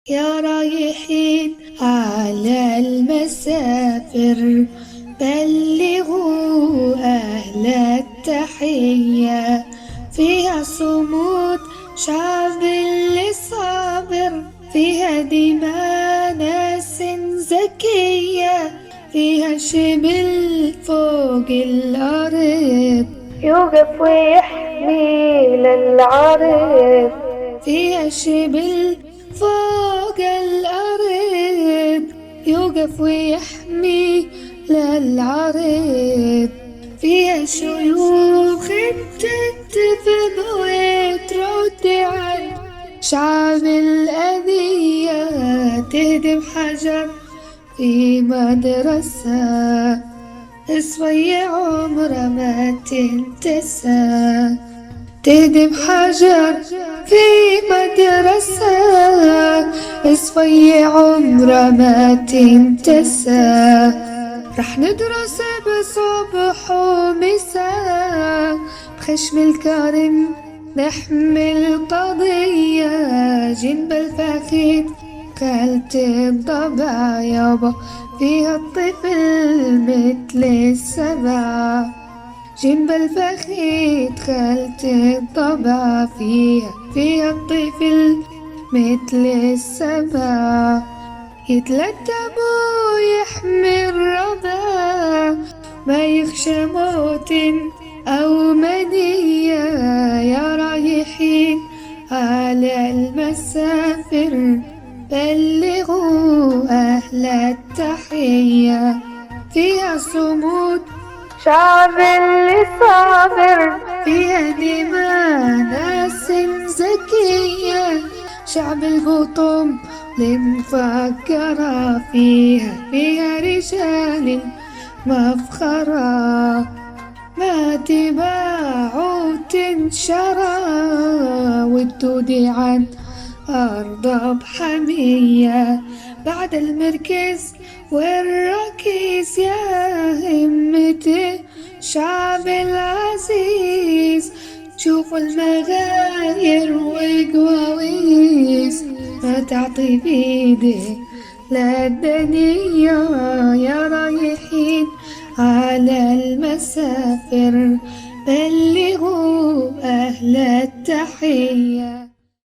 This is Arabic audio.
يا رايحين على المسافر، بلغوا أهل التحية. فيها صمود شعب اللي صابر، فيها دماء ناس زكية، فيها شبل فوق الأرض يوقف ويحمي للعرض. فيها شبل فوق الأرض يوقف ويحمي للعرض. فيها شيوخ تدفن وترد عن شعب الأذية، تهدم حجر في مدرسة اسوي عمره ما تنتسى. تهدم حجر في مدرسة اسوي عمره ما تنتسى. رح ندرس بصبح ومساء، بخشم الكرم نحمل قضية. جنب الفخذ كلت الضبع يابا، فيها الطفل مثل السبع. جنب الفخذ خلت الضبع، فيها الطفل مثل السبع. يتلتب ويحمي الرضا، ما يخشى موت أو منية. يا رايحين على المسافر، بلغوا أهل التحية. فيها صمود شعب اللي صابر، فيها دماء ناس زكية، شعب البطم المفكرة. فيها رجال مفخرة، ما تباع وتنشرى، وتودي عن أرض بحمية. بعد المركز والركيز يا همتي شعب العزيز، شوفوا المغاير وقواويس، ما تعطي بيدي للدنيا. يا رايحين على المسافر، بلغوا أهل التحية.